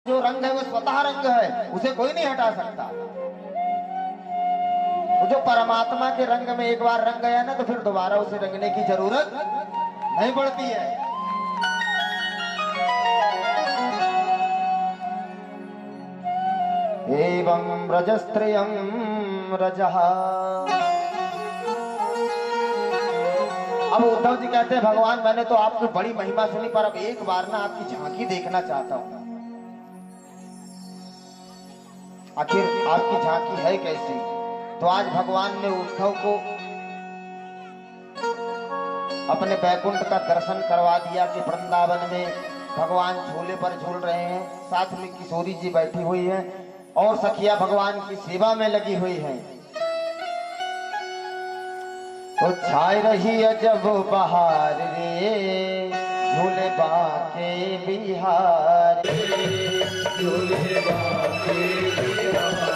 जो रंग है वो स्वतः रंग है, उसे कोई नहीं हटा सकता। तो जो परमात्मा के रंग में एक बार रंग गया ना, तो फिर दोबारा उसे रंगने की जरूरत नहीं पड़ती है। एवं रजस्त्रियं रजः। अब उद्धव जी कहते हैं भगवान मैंने तो आपकी बड़ी महिमा सुनी, पर अब एक बार ना आपकी झांकी देखना चाहता हूं। आखिर आपकी झांकी है कैसी? तो आज भगवान ने उद्धव को अपने बैकुंठ का दर्शन करवा दिया कि वृंदावन में भगवान झूले पर झूल रहे हैं, साथ में किशोरी जी बैठी हुई हैं और सखिया भगवान की सेवा में लगी हुई हैं। तो छाई रही अजब बहार रे, झूले बाके बिहार झूले बाके बिहार।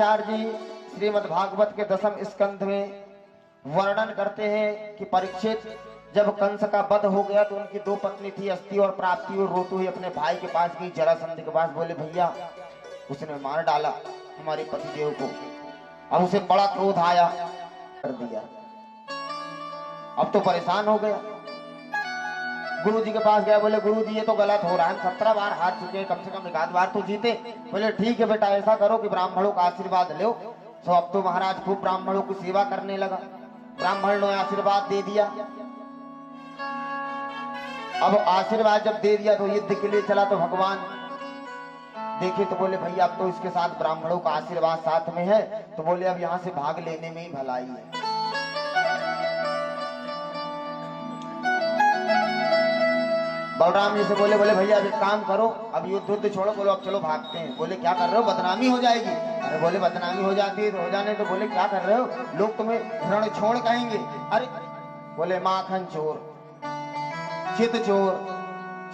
शंकराचार्य जी श्रीमद् भागवत के 10वें स्कंध में वर्णन करते हैं कि परीक्षित जब कंस का वध हो गया तो उनकी 2 पत्नी थी, अस्ति और प्राप्ति, और रोती हुई अपने भाई के पास गई, जरासंध के पास। बोले भैया उसने मार डाला हमारे पतिदेव को। अब उसे बड़ा क्रोध आया, कर दिया। अब तो परेशान हो गया, गुरु जी के पास गया। बोले गुरु जी ये तो गलत हो रहा है, 17 बार हार चुके, कम से कम 1 बार तो जीते। बोले ठीक है बेटा, ऐसा करो कि ब्राह्मणों का आशीर्वाद लो। तो अब तो महाराज खूब ब्राह्मणों की सेवा करने लगा। ब्राह्मणों ने आशीर्वाद दे दिया। अब आशीर्वाद जब दे दिया तो युद्ध के लिए चला। तो भगवान देखे तो बोले भैया अब तो इसके साथ ब्राह्मणों का आशीर्वाद साथ में है, तो बोले अब यहाँ से भाग लेने में ही भलाई है। बलराम जी से बोले भैया अब एक काम करो, अब युद्ध छोड़ो, बोलो अब चलो भागते हैं। बोले क्या कर रहे हो, बदनामी हो जाएगी। अरे बोले बदनामी हो जाती है तो हो जाने। तो बोले क्या कर रहे हो, लोग तुम्हें रण छोड़ कहेंगे। अरे बोले माखन चोर, चित चोर,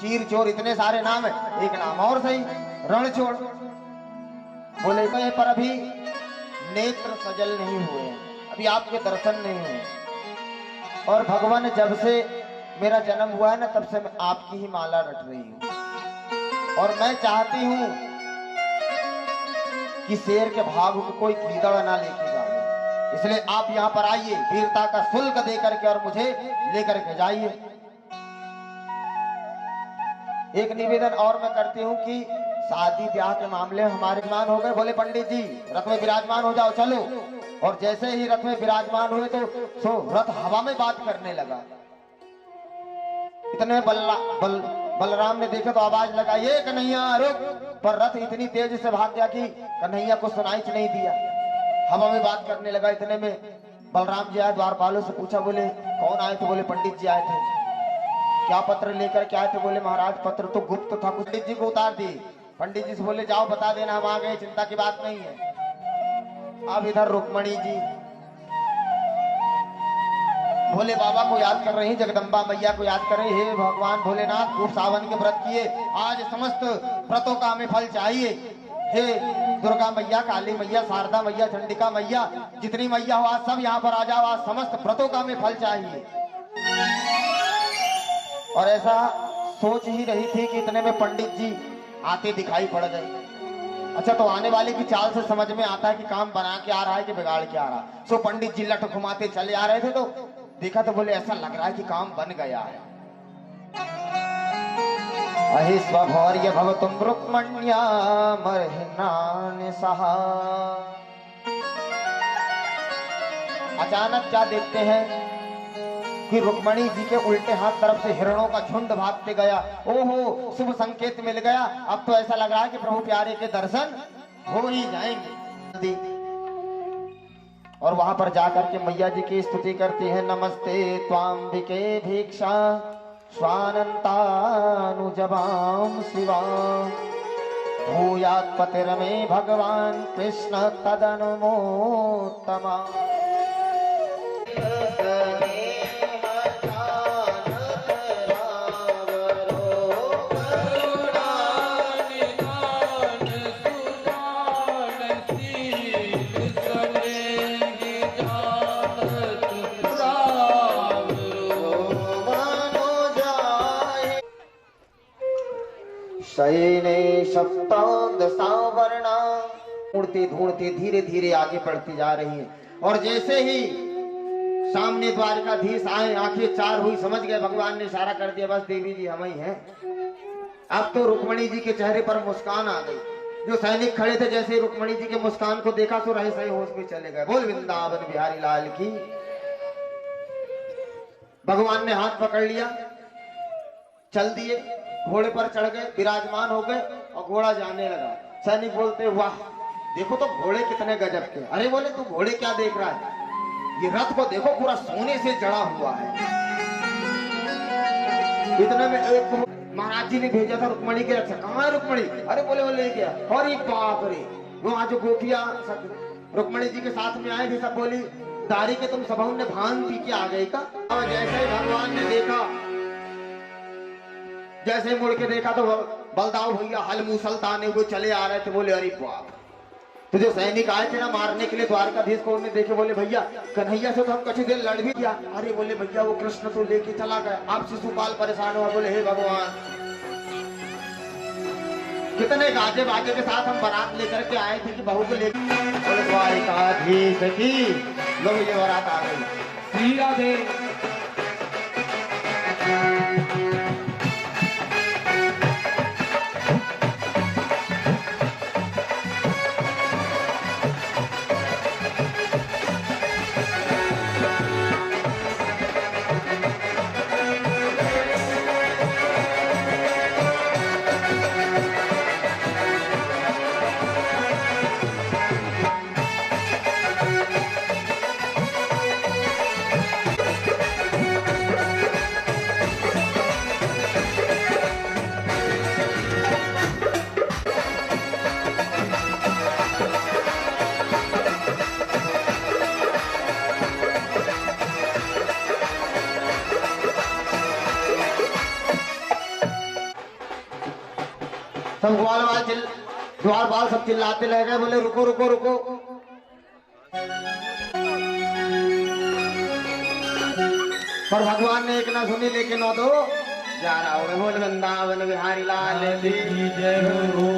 चीर चोर, इतने सारे नाम है, एक नाम और सही, रण छोड़। बोले पर अभी नेत्र सजल नहीं हुए, अभी आपके दर्शन नहीं हुए, और भगवान जब से मेरा जन्म हुआ है ना तब से मैं आपकी ही माला रट रही हूं, और मैं चाहती हूं कि शेर के भाग को कोई कीदड़ ना लेके जाए, इसलिए आप यहाँ पर आइए, वीरता का शुल्क दे करके और मुझे लेकर के जाइए। एक निवेदन और मैं करती हूँ कि शादी ब्याह के मामले हमारे विराजमान हो गए। बोले पंडित जी रथ में विराजमान हो जाओ, चलो। और जैसे ही रथ में विराजमान हुए तो रथ हवा में बात करने लगा। इतने बलराम ने देखा तो आवाज लगाई, ये कन्हैया रुक। पर रथ इतनी तेज से भाग गया कि कन्हैया को सुनाई नहीं दिया, हवा में बात करने लगा। इतने में बलराम जी आए, द्वारपालों से पूछा, बोले कौन आए थे। बोले पंडित जी आए थे। क्या पत्र लेकर के आए थे। बोले महाराज पत्र तो गुप्त था, पंडित जी को उतार दी। पंडित जी से बोले जाओ बता देना हम आ गए, चिंता की बात नहीं है। अब इधर रुक्मणी जी भोले बाबा को याद कर रही, जगदम्बा मैया को याद कर रही। हे भगवान भोलेनाथ, खूब सावन के व्रत किए, आज समस्त व्रतों का हमें फल चाहिए। हे दुर्गा मैया, काली मैया, शारदा मैया, चंडिका मैया, जितनी मैया हो आज सब यहाँ पर आ जाओ, आज समस्त व्रतों का हमें फल चाहिए। और ऐसा सोच ही रही थी कि इतने में पंडित जी आते दिखाई पड़ गए। अच्छा तो आने वाले की चाल से समझ में आता है कि काम बना के आ रहा है कि बिगाड़ के आ रहा है। सो पंडित जी लट घुमाते चले आ रहे थे, तो देखा तो बोले ऐसा लग रहा है कि काम बन गया है। अहि स्वभौर्य भव तुम रुक्मण्या मरहिनान सहा। अचानक क्या देखते हैं कि रुक्मणी जी के उल्टे हाथ तरफ से हिरणों का झुंड भागते गया। ओहो शुभ संकेत मिल गया, अब तो ऐसा लग रहा है कि प्रभु प्यारे के दर्शन हो ही जाएंगे। और वहां पर जाकर के मैया जी की स्तुति करती है। नमस्ते त्वांबिके भिक्षा स्वानंतानुजवाम शिवा, भूयात् पतिर्मे भगवान कृष्ण तदनुमोत्तमा। शयने सप्तांगसावर्णा, ढूंढते ढूंढते धीरे धीरे आगे बढ़ती जा रही है। और जैसे ही सामने द्वारकाधीश आए, आंखें 4 हुई, समझ गए भगवान ने इशारा कर दिया, बस देवी जी हम ही हैं। अब तो रुक्मणी जी के चेहरे पर मुस्कान आ गई। जो सैनिक खड़े थे जैसे रुक्मणी जी के मुस्कान को देखा तो रहे सही होश में चले गए। बोल वृंदावन बिहारी लाल की। भगवान ने हाथ पकड़ लिया, चल दिए, घोड़े पर चढ़ गए, विराजमान हो गए और घोड़ा जाने लगा। सैनिक बोलते वाह देखो तो घोड़े कितने गजब के। अरे बोले तू घोड़े क्या देख रहा है, ये रथ को देखो पूरा सोने से जड़ा हुआ है। इतने में एक महाराज जी ने भेजा था रुक्मणी के रक्षा। कहाँ है रुक्मणी? अरे बोले वो ले गया। और एक बाप रे, वहां जो गोपियां रुक्मणी जी के साथ में आए थे सब बोली दारी के तुम सबों ने भांग पी के आ गई का। और जैसे ही भगवान ने देखा, जैसे ही मुड़ के देखा तो बलदाव भैया हल मूसल ताने हुए चले आ रहे थे। बोले अरे बाप, तो जो सैनिक आए थे ना मारने के लिए द्वारकाधीश को, उन्हें देखे बोले भैया कन्हैया से तो हम कुछ देर लड़ भी दिया। अरे बोले भैया वो कृष्ण तो लेके चला गया, आप शिशुपाल परेशान हुआ। बोले हे भगवान, कितने गाजे बाजे के साथ हम बारात लेकर के आए थे कि बहू को लेकर। बोले द्वारकाधीश की लो ये बारात आ गई। राधे सब द्वारपाल सब चिल्लाते रह गए। बोले रुको रुको रुको, पर भगवान ने एक ना सुनी, लेकिन वो तो जा रहा हो। बोल वृंदावन बिहारी लाल की जय हो।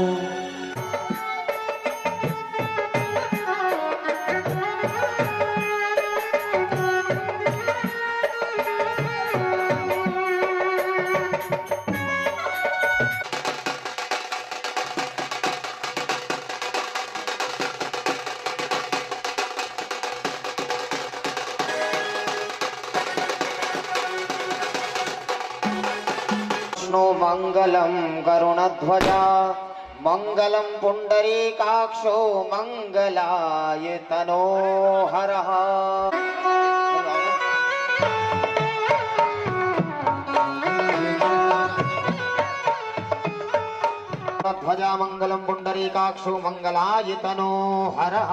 मंगलम गरुणध्वजा मंगलम पुंडरीकाक्षो मंगलाय तनो हरः। ध्वजा मंगलम पुंडरीकाक्षो मंगलाय तनो हरः।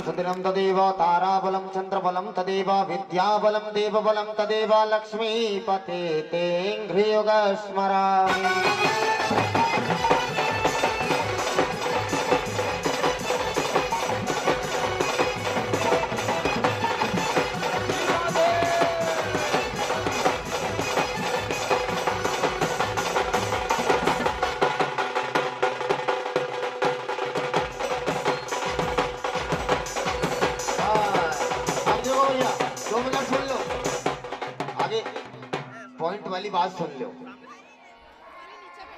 सुदिनं तदेव ताराबलं चंद्रबलं तदेव विद्याबलं देवबलं तदेव लक्ष्मीपते तेऽङ्घ्रियुगं स्मरामि। पॉइंट वाली बात सुन लो।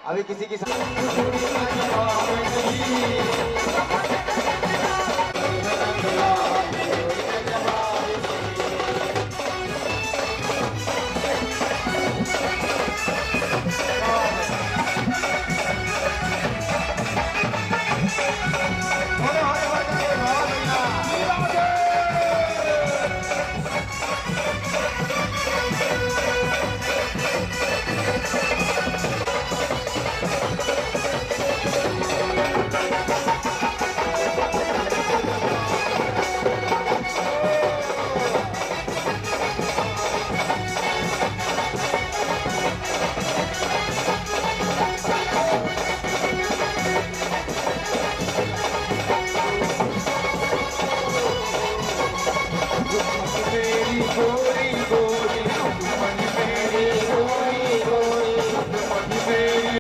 अभी किसी की गोरी गोरी